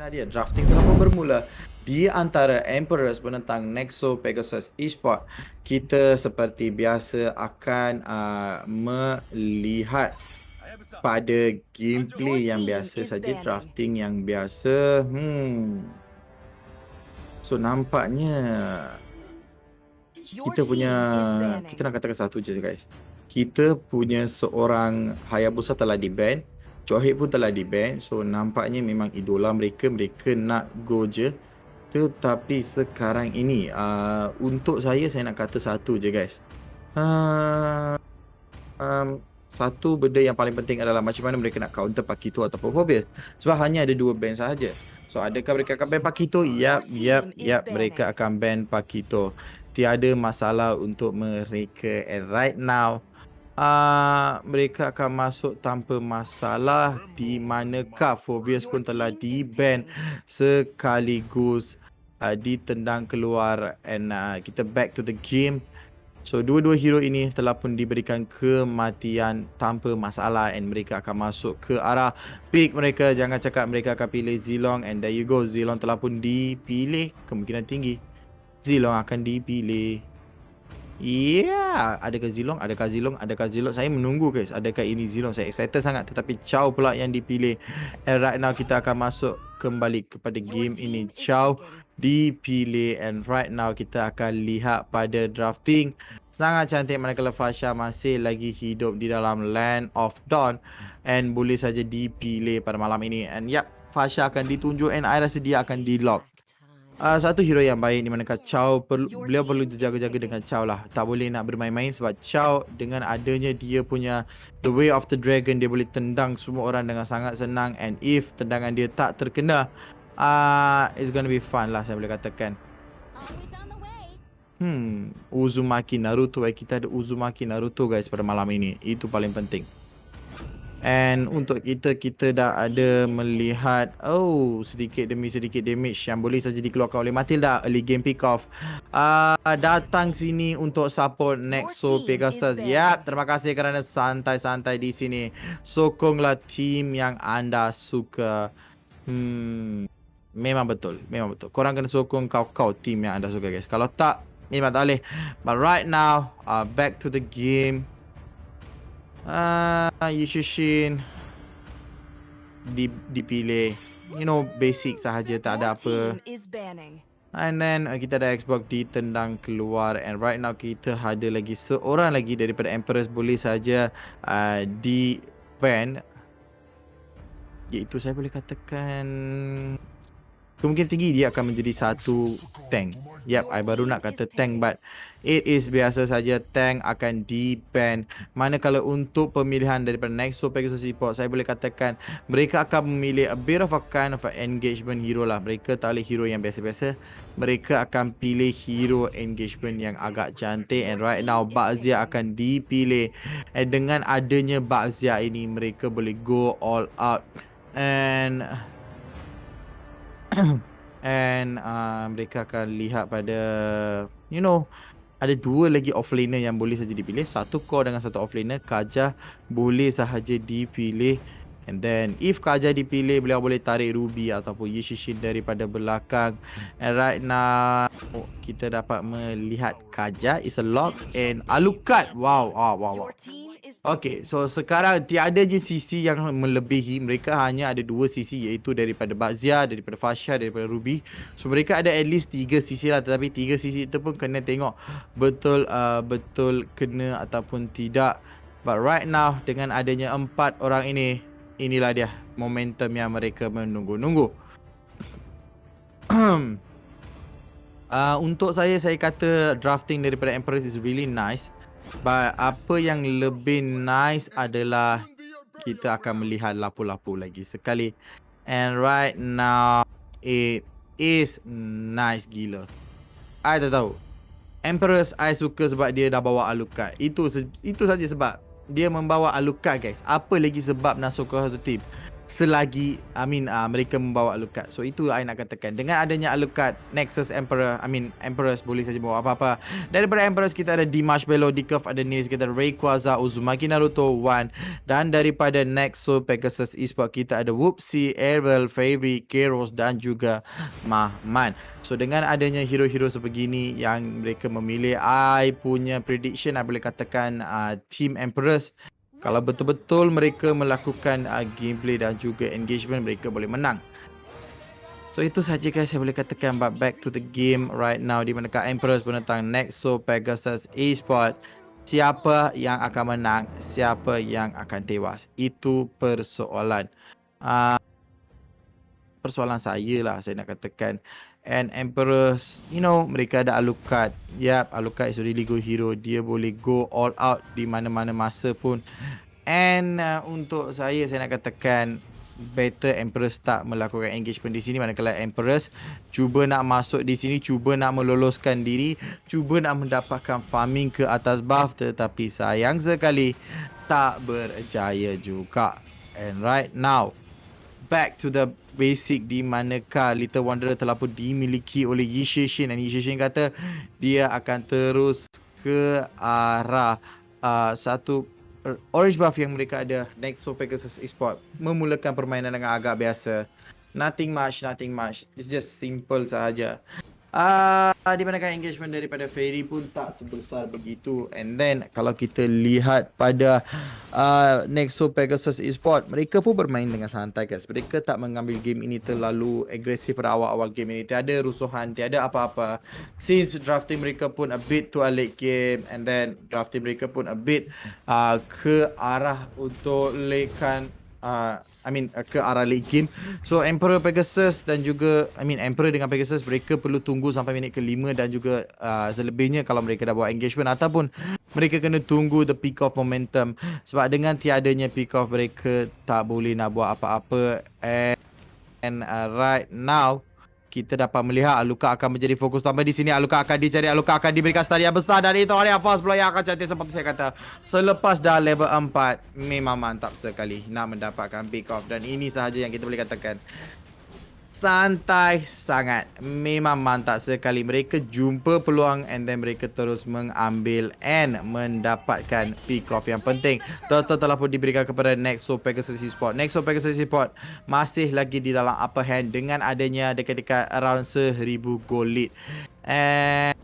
dia drafting telah pun bermula di antara Emperors menentang Nexo Pegasus Esports. Kita seperti biasa akan melihat pada gameplay yang biasa saja, drafting yang biasa. So nampaknya kita nak katakan satu je guys. Kita punya seorang Hayabusa telah di-ban, Johit pun telah di-ban. So nampaknya memang idola mereka nak go je. Tetapi sekarang ini untuk saya nak kata satu je guys. Satu benda yang paling penting adalah macam mana mereka nak counter Pakito ataupun Phobias. Sebab hanya ada dua ban sahaja. So adakah mereka akan ban Pakito? Yap, mereka akan ban Pakito. Tiada masalah untuk mereka. And right now mereka akan masuk tanpa masalah, di manakah Phobias pun telah di-ban sekaligus ditendang keluar. And kita back to the game. So dua-dua hero ini telah pun diberikan kematian tanpa masalah, and mereka akan masuk ke arah pick mereka. Jangan cakap mereka akan pilih Zilong, and there you go, Zilong telah pun dipilih. Kemungkinan tinggi Zilong akan dipilih. Adakah Zilong? Saya menunggu guys, adakah ini Zilong? Saya excited sangat. Tetapi Chow pula yang dipilih. And right now kita akan masuk kembali kepada game ini. Chow dipilih, and right now kita akan lihat pada drafting sangat cantik, manakala Fasha masih lagi hidup di dalam Land of Dawn and boleh saja dipilih pada malam ini. And Fasha akan ditunjuk, and I rasa dia akan di-lock. Satu hero yang baik, di manakah Chow beliau perlu jaga-jaga dengan Chow lah. Tak boleh nak bermain-main, sebab Chow dengan adanya dia punya The Way of the Dragon, dia boleh tendang semua orang dengan sangat senang. And if tendangan dia tak terkena, it's gonna be fun lah, saya boleh katakan. Uzumaki Naruto. Kita ada Uzumaki Naruto guys pada malam ini. Itu paling penting. And untuk kita dah ada melihat sedikit demi sedikit damage yang boleh saja dikeluarkan oleh Matilda. Early game pick off. Datang sini untuk support Nexo Pegasus. Terima kasih kerana santai-santai di sini. Sokonglah tim yang anda suka. Memang betul. Korang kena sokong kau tim yang anda suka guys. Kalau tak, memang tak boleh. But right now, back to the game. Yushin dipilih, basic sahaja, tak ada apa. And then kita ada Xbox ditendang keluar, and right now kita ada lagi seorang lagi daripada Empress boleh saja di ban, iaitu saya boleh katakan kemungkinan tinggi dia akan menjadi satu tank. I baru nak kata tank, but it is biasa saja, tank akan di-ban. Manakala untuk pemilihan daripada Nexo Pegasus Esports, saya boleh katakan mereka akan memilih a bit of a kind of a engagement hero lah. Mereka tak boleh hero yang biasa-biasa. Mereka akan pilih hero engagement yang agak cantik. And right now Baxia akan dipilih. And dengan adanya Baxia ini, mereka boleh go all out. And mereka akan lihat pada ada dua lagi offlaner yang boleh saja dipilih. Satu core dengan satu offlaner. Kajah boleh sahaja dipilih. And then if Kajah dipilih, beliau boleh tarik Ruby ataupun Yishishin daripada belakang. And right now kita dapat melihat Kajah is a lock, and Alucard. Wow. Okay, so sekarang tiada je sisi yang melebihi. Mereka hanya ada dua sisi, iaitu daripada Baxia, daripada Fasha, daripada Ruby. So mereka ada at least 3 sisi lah. Tetapi 3 sisi itu pun kena tengok betul kena ataupun tidak. But right now, dengan adanya 4 orang ini, inilah dia momentum yang mereka menunggu-nunggu. Untuk saya kata drafting daripada Empress is really nice. But apa yang lebih nice adalah kita akan melihat lapu-lapu lagi sekali. And right now it is nice gila. I tak tahu. Empress I suka sebab dia dah bawa Alucard. Itu saja sebab dia membawa Alucard guys. Apa lagi sebab nak sokong satu team? selagi mereka membawa Alucard. So itu I nak katakan, dengan adanya Alucard, Nexus Emperor, Empress boleh saja bawa apa-apa. Daripada Empress kita ada Dimash Bello, Decurve ada Niz, kita ada Rayquaza, Uzumaki Naruto, One. Dan daripada Nexo Pegasus Esports kita ada Whoopsie, Ariel, Fairy, Keros dan juga Mahman. So dengan adanya hero-hero sebegini yang mereka memilih, I punya prediction I boleh katakan Team Empress, kalau betul-betul mereka melakukan gameplay dan juga engagement, mereka boleh menang. So itu saja guys saya boleh katakan. But back to the game right now, di manakah Empress menentang Nexo Pegasus Esports. Siapa yang akan menang, siapa yang akan tewas, itu persoalan. Persoalan saya lah, saya nak katakan. And Empress, mereka ada Alucard. Yap, Alucard is a really good hero. Dia boleh go all out di mana-mana masa pun. And untuk saya nak katakan, better Empress tak melakukan engagement di sini. Manakala Empress cuba nak masuk di sini, cuba nak meloloskan diri, cuba nak mendapatkan farming ke atas buff, tetapi sayang sekali tak berjaya juga. And right now, back to the basic, di manakah Little Wanderer telah pun dimiliki oleh Yi Shixin, dan Yi Shixin kata dia akan terus ke arah satu orange buff yang mereka ada. Nexo Pegasus Esports memulakan permainan dengan agak biasa. Nothing much. It's just simple sahaja. Di manakah engagement daripada Fairy pun tak sebesar begitu. And then kalau kita lihat pada Nexo Pegasus Esports, mereka pun bermain dengan santai guys. Mereka tak mengambil game ini terlalu agresif pada awal-awal game ini. Tiada rusuhan, tiada apa-apa. Since drafting mereka pun a bit to a late game, and then drafting mereka pun a bit ke arah untuk lekan ke arah late game. So Emperor Pegasus dan juga Emperor dengan Pegasus, mereka perlu tunggu sampai minit ke-5 dan juga selebihnya kalau mereka dah buat engagement, ataupun mereka kena tunggu the peak of momentum. Sebab dengan tiadanya peak of, mereka tak boleh nak buat apa-apa. And right now kita dapat melihat Alucard akan menjadi fokus utama di sini. Alucard akan dicari, Alucard akan diberikan stun yang besar, dan itu adalah first blow yang akan cantik seperti saya kata. Selepas dah level 4, memang mantap sekali nak mendapatkan pick off, dan ini sahaja yang kita boleh katakan. Santai sangat, memang mantap sekali. Mereka jumpa peluang and then mereka terus mengambil and mendapatkan pick off yang penting. Telah pun diberikan kepada Nexo Pegasus Esports. Nexo Pegasus Esports masih lagi di dalam upper hand dengan adanya dekat-dekat around 1000 gold lead. And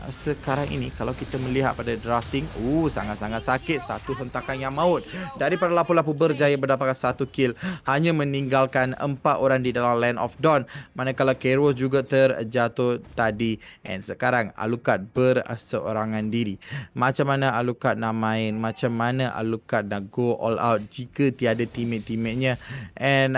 sekarang ini kalau kita melihat pada drafting, sangat-sangat sakit. Satu hentakan yang maut daripada Lapu-Lapu berjaya mendapatkan 1 kill, hanya meninggalkan 4 orang di dalam Land of Dawn, manakala Keros juga terjatuh tadi. And sekarang Alucard berseorangan diri. Macam mana Alucard nak main, macam mana Alucard nak go all out jika tiada teammate-teammate-nya. And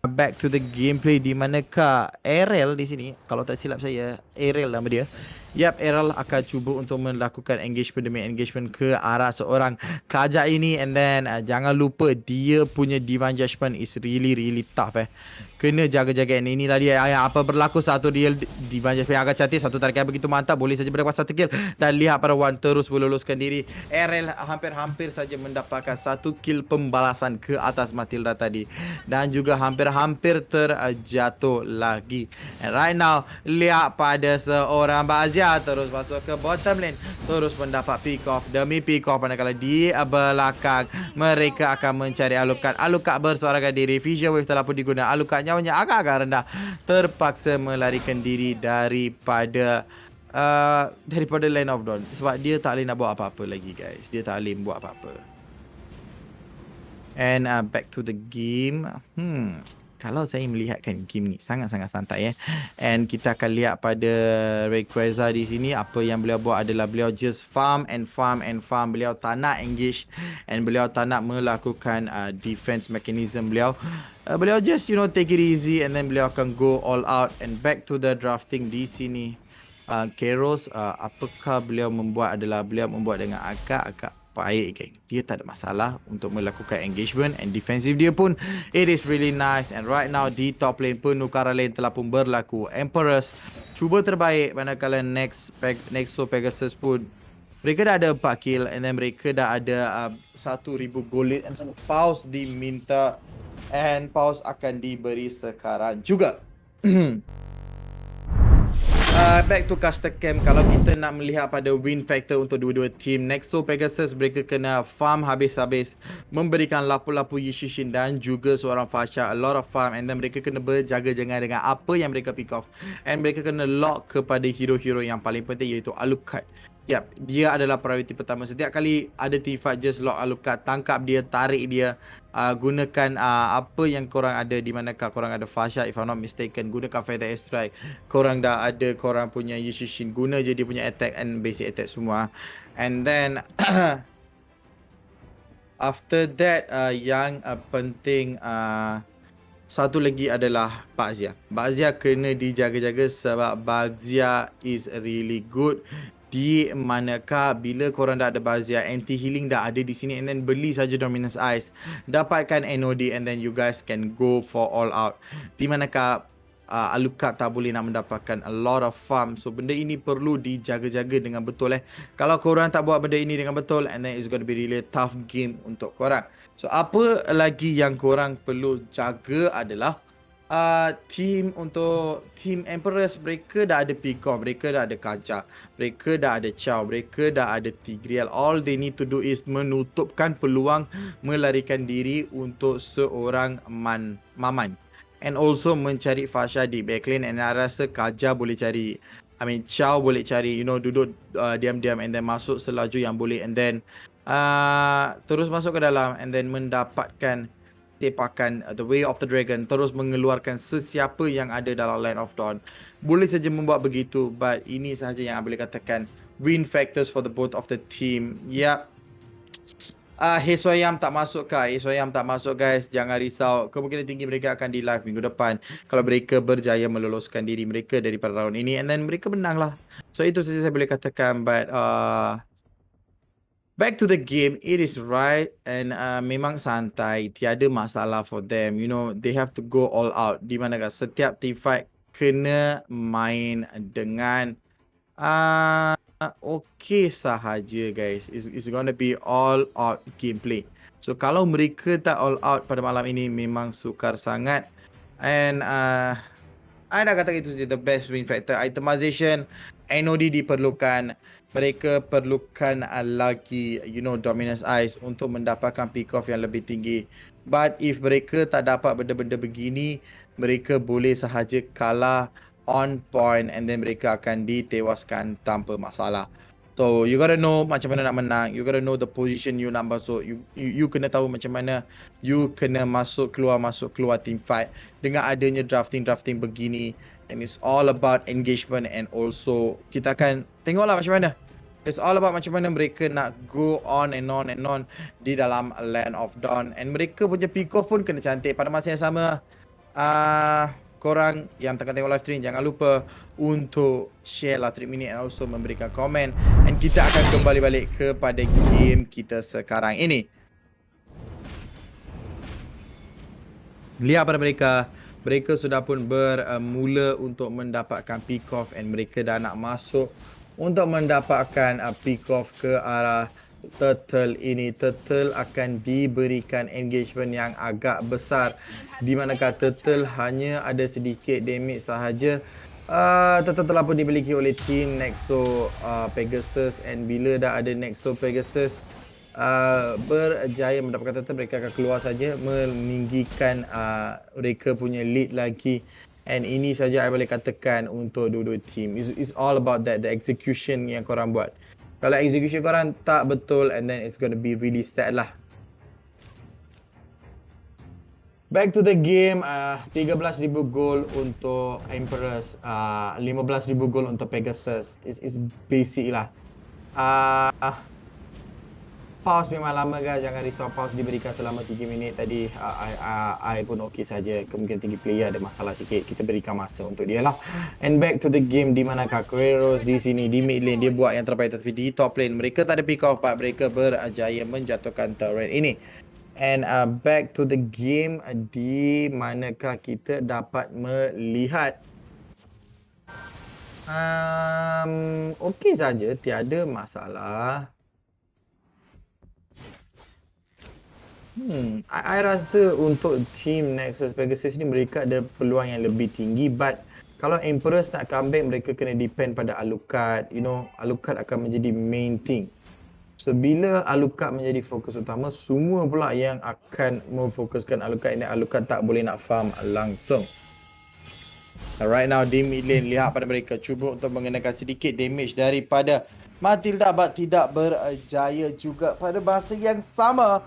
back to the gameplay, di manakah Ariel di sini, kalau tak silap saya Ariel nama dia. Yap, Ariel akan cuba untuk melakukan engagement demi engagement ke arah seorang Kajak ini. And then jangan lupa dia punya Divine Judgment is really tough. Kena jaga-jaga. Inilah dia yang apa berlaku. Satu dia Divine Judgment yang agak cantik, satu tarikan begitu mantap, boleh saja mendapat 1 kill. Dan lihat pada One terus meloloskan diri. Ariel hampir-hampir saja mendapatkan 1 kill pembalasan ke atas Matilda tadi, dan juga hampir-hampir terjatuh lagi. And right now lihat pada seorang Bazia terus masuk ke bottom lane, terus mendapat pick off demi pick off. Manakala di belakang mereka akan mencari Alucard. Alucard berseorangan diri. Vision Wave telah pun digunakan. Alucard nyawanya agak-agak rendah, terpaksa melarikan diri daripada Land of Dawn, sebab dia tak boleh nak buat apa-apa lagi guys. Dia tak boleh buat apa-apa. And back to the game. Kalau saya melihatkan game ni sangat-sangat santai And kita akan lihat pada Rayquaza di sini, apa yang beliau buat adalah beliau just farm. Beliau tak nak engage and beliau tak nak melakukan defense mechanism beliau. Beliau just take it easy and then beliau akan go all out. And back to the drafting di sini. Keros, apakah beliau membuat adalah beliau membuat dengan agak-agak baik geng. Dia tak ada masalah untuk melakukan engagement, and defensive dia pun it is really nice. And right now di top lane penukaran lane telah pun berlaku. Empress cuba terbaik, manakala Nexo Pegasus pun Mereka dah ada 4 kill and then mereka dah ada 1,000 gold lead, and pause diminta and pause akan diberi sekarang juga. Back to Caster Camp. Kalau kita nak melihat pada win factor untuk dua-dua team, Nexo Pegasus mereka kena farm habis-habis, memberikan lapu-lapu Yishishin dan juga seorang Fasha a lot of farm, and then mereka kena berjaga-jaga dengan apa yang mereka pick off, and mereka kena lock kepada hero-hero yang paling penting iaitu Alucard. Yap, dia adalah priority pertama. Setiap kali ada teamfight, just lock Alucard, tangkap dia, tarik dia, gunakan apa yang korang ada. Di manakah korang ada Fasha, if I'm not mistaken, gunakan Fatal Strike. Korang dah ada korang punya Yishishin, guna je dia punya attack and basic attack semua. And then after that, yang penting satu lagi adalah Baxia. Baxia kena dijaga-jaga sebab Baxia is really good. Di manakah bila korang dah ada Baxia, anti healing dah ada di sini, and then beli saja Dominance Eyes, dapatkan NOD, and then you guys can go for all out. Di manakah Alucard tak boleh nak mendapatkan a lot of farm. So benda ini perlu dijaga-jaga dengan betul. Kalau korang tak buat benda ini dengan betul, and then it's going to be really tough game untuk korang. So apa lagi yang korang perlu jaga adalah team Emperors, mereka dah ada Peacock, mereka dah ada Kaja, mereka dah ada Chow, mereka dah ada Tigreal. All they need to do is menutupkan peluang melarikan diri untuk seorang Maman, and also mencari Fasha di backlane. And I rasa Kaja boleh cari, Chow boleh cari, duduk diam-diam and then masuk selaju yang boleh, and then terus masuk ke dalam and then mendapatkan tepakan The Way of the Dragon, terus mengeluarkan sesiapa yang ada dalam Land of Dawn. Boleh saja membuat begitu, but ini sahaja yang boleh katakan win factors for the both of the team. Yap. Hesoyam tak masuk kah? Hesoyam tak masuk guys, jangan risau. Kemungkinan tinggi mereka akan di live minggu depan kalau mereka berjaya meloloskan diri mereka daripada round ini, and then mereka menang lah. So itu saja saya boleh katakan, but back to the game, it is right, and memang santai, tiada masalah for them. They have to go all out. Di mana setiap team fight kena main dengan okay sahaja guys. It's gonna be all out gameplay. So kalau mereka tak all out pada malam ini, memang sukar sangat. And I dah kata itu saja the best win factor. Itemization, NOD diperlukan. Mereka perlukan lagi Dominance Eyes untuk mendapatkan pick off yang lebih tinggi. But if mereka tak dapat benda-benda begini, mereka boleh sahaja kalah on point, and then mereka akan ditewaskan tanpa masalah. So you gotta know macam mana nak menang. You gotta know the position you nak masuk. You kena tahu macam mana you kena masuk keluar team fight dengan adanya drafting begini. And it's all about engagement, and also kita akan tengoklah macam mana. It's all about macam mana mereka nak go on and on di dalam Land of Dawn. And mereka punya pick off pun kena cantik. Pada masa yang sama, korang yang tengah tengok live stream, jangan lupa untuk share live stream ini and also memberikan komen. And kita akan kembali balik kepada game kita sekarang ini. Lihat pada mereka sudah pun bermula untuk mendapatkan pick off, and mereka dah nak masuk untuk mendapatkan pick off ke arah Turtle ini. Turtle akan diberikan engagement yang agak besar, di manakah Turtle hanya ada sedikit damage sahaja. Turtle telah pun dimiliki oleh team Nexo Pegasus, and bila dah ada Nexo Pegasus berjaya mendapatkan Turtle, mereka akan keluar saja meninggikan mereka punya lead lagi. And ini saja saya boleh katakan untuk dua-dua team. It's all about that, the execution yang korang buat. Kalau execution korang tak betul, and then it's going to be really sad lah. Back to the game, 13,000 gold untuk Emperors, 15,000 gold untuk Pegasus. It's basic lah. Pause memang lama guys, jangan risau, pause diberikan selama 3 minit tadi. I pun okey saja. Kemungkinan tinggi player ada masalah sikit, kita berikan masa untuk dia lah. And back to the game, di mana Queros di sini di mid lane dia buat yang terbaik, tapi di top lane mereka tak ada pick off, mereka berjaya menjatuhkan turret ini. And back to the game, di manakah kita dapat melihat Okey saja, tiada masalah. I rasa untuk team Nexus Pegasus ni mereka ada peluang yang lebih tinggi, but kalau Emperors nak comeback, mereka kena depend pada Alucard. You know, Alucard akan menjadi main thing. So bila Alucard menjadi fokus utama, semua pula yang akan memfokuskan Alucard, ini Alucard tak boleh nak farm langsung. Right now di mid lane, lihat pada mereka cuba untuk mengenakan sedikit damage daripada Matilda, but tidak berjaya juga. Pada masa yang sama,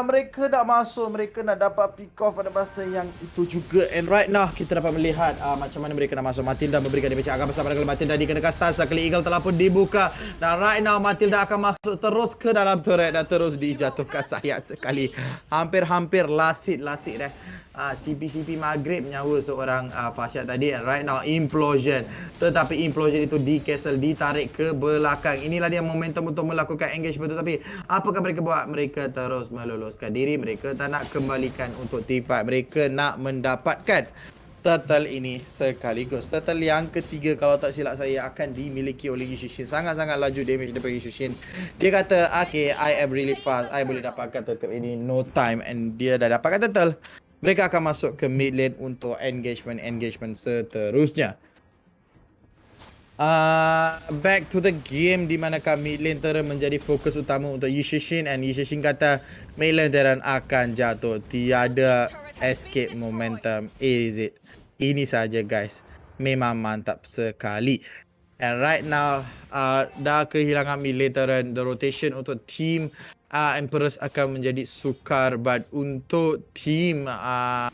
mereka nak masuk, mereka nak dapat pick off pada masa yang itu juga. And right now kita dapat melihat macam mana mereka nak masuk. Matilda memberikan damage agak besar pada kali Matilda dikenakan stun. Sekali Eagle telah pun dibuka, dan right now Matilda akan masuk terus ke dalam turret dan terus dijatuhkan. Sayang sekali, hampir-hampir last hit dah. CP Maghrib nyawa seorang Fashiad tadi. And right now Implosion, tetapi Implosion itu di cancel, ditarik ke belakang. Inilah dia momentum untuk melakukan engagement, tetapi apakah mereka buat? Mereka terus meloloskan diri. Mereka tak nak kembalikan untuk team fight. Mereka nak mendapatkan turtle ini sekaligus. Turtle yang ketiga kalau tak silap saya akan dimiliki oleh Yushin. Sangat-sangat laju damage daripada Yushin. Dia kata, okay, I am really fast, I boleh dapatkan turtle ini no time. And dia dah dapatkan turtle. Mereka akan masuk ke mid lane untuk engagement seterusnya. Back to the game, di manakah mid lane terus menjadi fokus utama untuk Yushin, and Yushin kata mid lane terus akan jatuh. Tiada escape momentum. Is it? Ini saja guys. Memang mantap sekali. And right now dah kehilangan mid lane terus. The rotation untuk team Emperors akan menjadi sukar, but untuk team I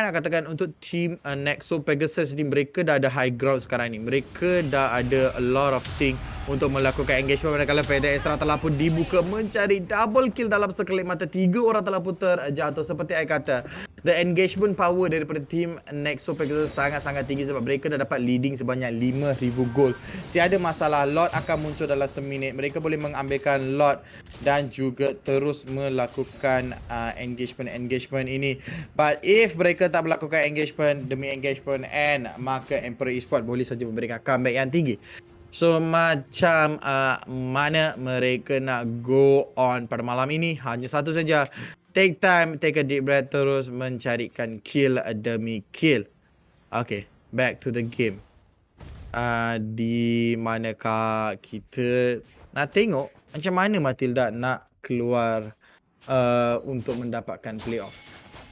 nak katakan untuk team Nexo Pegasus ni, mereka dah ada high ground sekarang ni. Mereka dah ada a lot of thing untuk melakukan engagement. Manakala Feather Extra telah pun dibuka mencari double kill dalam sekelip mata. 3 orang telah pun terjatuh. Seperti I kata, the engagement power daripada team Nexo Pegasus sangat-sangat tinggi sebab mereka dah dapat leading sebanyak 5,000 gol. Tiada masalah, Lord akan muncul dalam seminit. Mereka boleh mengambilkan Lord dan juga terus melakukan engagement ini. But if mereka tak melakukan engagement demi engagement, and maka Emperor Esports boleh saja memberikan comeback yang tinggi. So macam mana mereka nak go on pada malam ini? Hanya satu saja. Take time, take a deep breath, terus mencarikan kill demi kill. Okay, back to the game. Di manakah kita nak tengok macam mana Matilda nak keluar untuk mendapatkan playoff.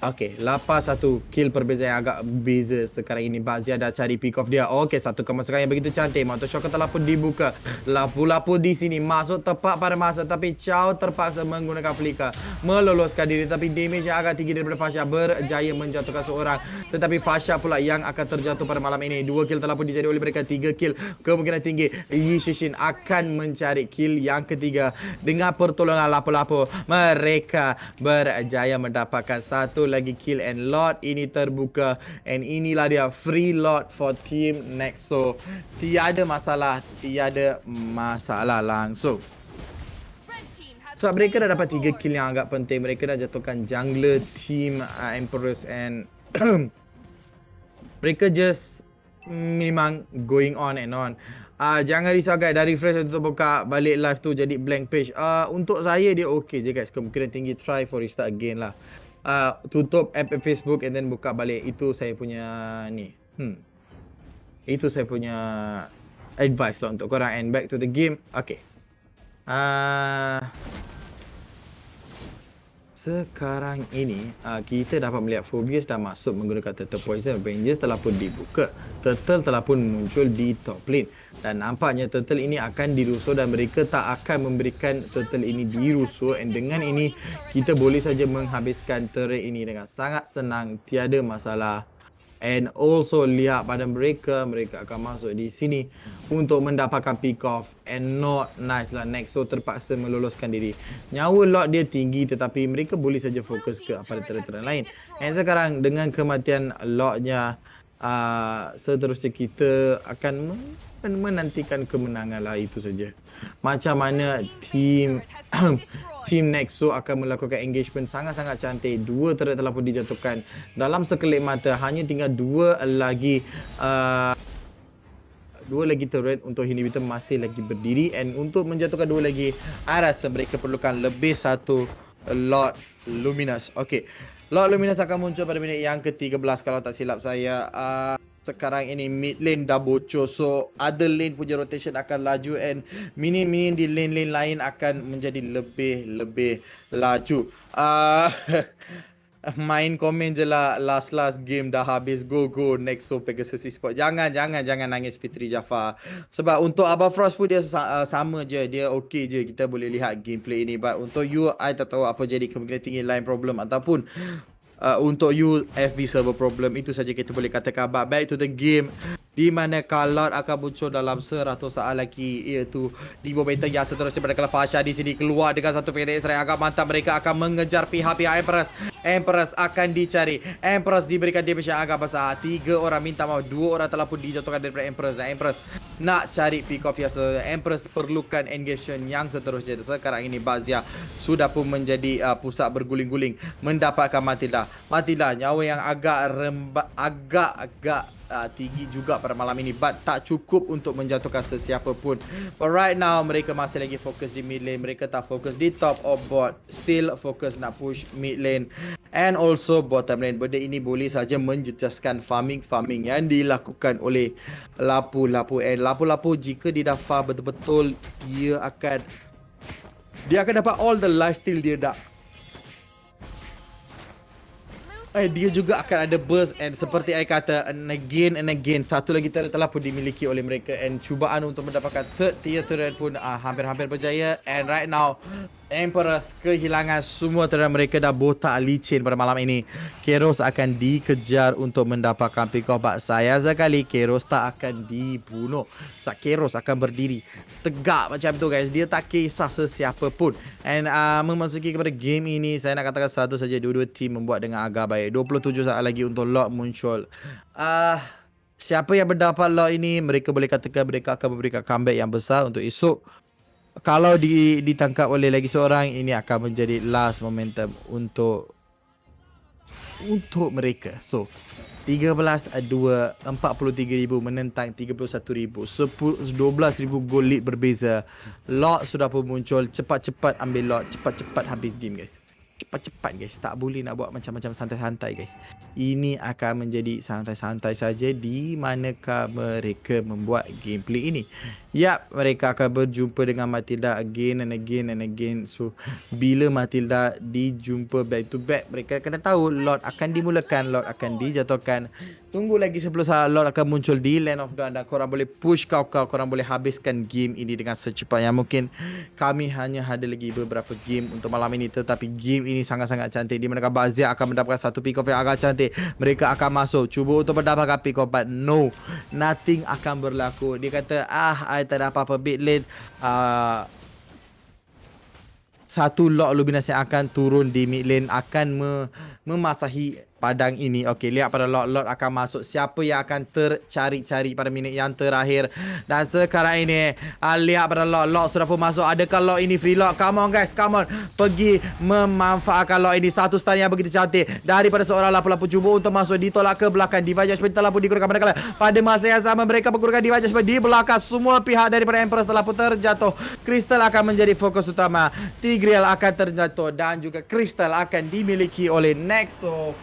Okay, lapar satu kill perbezaan yang agak beza sekarang ini. Bazia dah cari pick off dia. Okay, satu kemasukan yang begitu cantik. Mountain Shocker telah pun dibuka. Lapu-lapu di sini masuk tepat pada masa, tapi Chow terpaksa menggunakan flicker meloloskan diri, tapi damage yang agak tinggi daripada Fasha berjaya menjatuhkan seorang. Tetapi Fasha pula yang akan terjatuh pada malam ini. 2 kill telah pun dijadi oleh mereka. 3 kill kemungkinan tinggi Yushin akan mencari kill yang ketiga. Dengan pertolongan lapu-lapu, mereka berjaya mendapatkan satu lagi kill, and Lord ini terbuka, and inilah dia free Lord for team Nexo. Tiada masalah langsung. So mereka dah dapat 3 kill yang agak penting. Mereka dah jatuhkan jungler team Emperors, and mereka just memang going on and on. Jangan risau guys, dah refresh untuk buka balik live tu jadi blank page. Untuk saya dia okay je guys. Kemungkinan tinggi try for restart again lah. Tutup app Facebook and then buka balik. Itu saya punya ni. Itu saya punya advice lah untuk korang. And back to the game. Okay. Sekarang ini kita dapat melihat Phoveus dah masuk menggunakan Turtle Poison. Avengers telah pun dibuka. Turtle telah pun muncul di top lane. Dan nampaknya Turtle ini akan dirusuh, dan mereka tak akan memberikan Turtle ini dirusuh. And dengan ini kita boleh saja menghabiskan turret ini dengan sangat senang. Tiada masalah. And also lihat pada mereka akan masuk di sini untuk mendapatkan pick off, and not nice lah. Nexo terpaksa meloloskan diri. Nyawa Lord dia tinggi, tetapi mereka boleh saja fokus ke pada turret-turret lain. And sekarang dengan kematian Lordnya, seterusnya kita akan menantikan kemenangan lah. Itu saja. Macam mana team Team Nexo akan melakukan engagement sangat-sangat cantik. 2 turret telah pun dijatuhkan dalam sekelip mata. Hanya tinggal 2 lagi turret untuk inhibitor masih lagi berdiri, and untuk menjatuhkan 2 lagi, I rasa mereka perlukan lebih satu Lord Luminous. Okay, Lord Luminous akan muncul pada minit yang ke-13 kalau tak silap saya. Sekarang ini mid lane dah bocor, so other lane punya rotation akan laju, and minion di lane-lane lain akan menjadi lebih laju. Main komen je lah, last game dah habis. Go Nexo Pegasus Esports. Jangan nangis Fitri Jafar. Sebab untuk Abba Frost pun dia sama je, dia okay je, kita boleh lihat gameplay ni. But untuk you, I tak tahu apa jadi kemungkinan tinggi line problem ataupun untuk you FB server problem. Itu saja kita boleh katakan. But back to the game, di mana Kalot akan muncul dalam 100 saat lagi, iaitu di momentum yang seterusnya. Manakala Fasha di sini keluar dengan satu Phoenix Strike agak mantap. Mereka akan mengejar pihak-pihak Empress akan dicari. Empress diberikan damage yang agak besar. 3 orang minta maaf, 2 orang telah pun dijatuhkan daripada Empress, dan Empress nak cari pick off yang Empress perlukan engagement yang seterusnya. Sekarang ini Bazia sudah pun menjadi pusat berguling-guling, mendapatkan Matilda nyawa yang agak tinggi juga pada malam ini, but tak cukup untuk menjatuhkan sesiapa pun. But right now mereka masih lagi fokus di mid lane. Mereka tak fokus di top of bot, still fokus nak push mid lane and also bottom lane. Benda ini boleh saja menjejaskan farming yang dilakukan oleh Lapu-Lapu. And Lapu-Lapu jika dia dah farm betul-betul, dia akan dapat all the lifesteal dia dah. Dia juga akan ada burst, and seperti saya kata, and again satu lagi turret telah pun dimiliki oleh mereka, and cubaan untuk mendapatkan third tier turret pun hampir-hampir berjaya. And right now Empress kehilangan semua turret mereka, dah botak licin pada malam ini. Keros akan dikejar untuk mendapatkan pick off, but sayang sekali Keros tak akan dibunuh. So, Keros akan berdiri tegak macam tu guys, dia tak kisah sesiapa pun. And memasuki kepada game ini, saya nak katakan satu saja, dua-dua team membuat dengan agak baik. 27 saat lagi untuk Lord muncul. Siapa yang mendapat Lord ini, mereka boleh katakan mereka akan memberikan comeback yang besar untuk esok. Kalau ditangkap oleh lagi seorang, ini akan menjadi last momentum untuk mereka. So 13-2, 43,000 menentang 31,000, 12,000 goal lead berbeza. Lord sudah pun muncul. Cepat-cepat ambil Lord, cepat-cepat habis game guys. Cepat-cepat guys, tak boleh nak buat macam-macam santai-santai guys. Ini akan menjadi santai-santai saja di manakah mereka membuat gameplay ini. Yap, mereka akan berjumpa dengan Matilda again and again. So bila Matilda dijumpa back to back, mereka kena tahu Lord akan dimulakan, Lord akan dijatuhkan. Tunggu lagi 10 saat, Lord akan muncul di Land of Dawn, dan korang boleh push korang boleh habiskan game ini dengan secepat yang mungkin. Kami hanya ada lagi beberapa game untuk malam ini, tetapi game ini sangat-sangat cantik, di mana Bazia akan mendapatkan satu pick off yang agak cantik. Mereka akan masuk, cuba untuk mendapatkan pick off, but no, nothing akan berlaku. Dia kata, I tak ada apa-apa. Bit late, satu Lord Luminous yang akan turun di mid lane akan memasahi padang ini. Okey, lihat pada Lord akan masuk. Siapa yang akan tercari-cari pada minit yang terakhir. Dan sekarang ini, lihat pada Lord sudah pun masuk. Adakah Lord ini free Lord? Come on guys, come on. Pergi memanfaatkan Lord ini. Satu stun yang begitu cantik daripada seorang Lapu-Lapu, cuba untuk masuk, ditolak ke belakang. Diva Judgment telah pun dikurangkan. Manakala pada masa yang sama mereka mengkurangkan Diva Judgment di belakang. Semua pihak daripada Empress telah pun terjatuh. Crystal akan menjadi fokus utama. Tigreal akan terjatuh, dan juga Crystal akan dimiliki oleh Nexo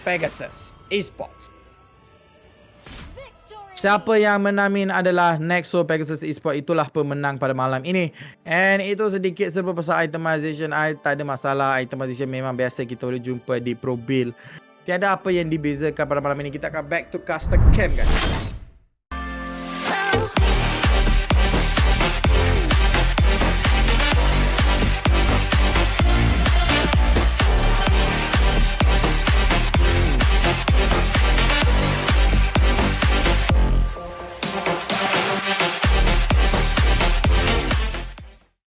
Pegasus Esports. Siapa yang menamin adalah Nexo Pegasus Esports. Itulah pemenang pada malam ini. And itu sedikit serba pasal itemization. Tak ada masalah. Itemization memang biasa kita boleh jumpa di Pro Build. Tiada apa yang dibezakan pada malam ini. Kita akan back to custom camp guys.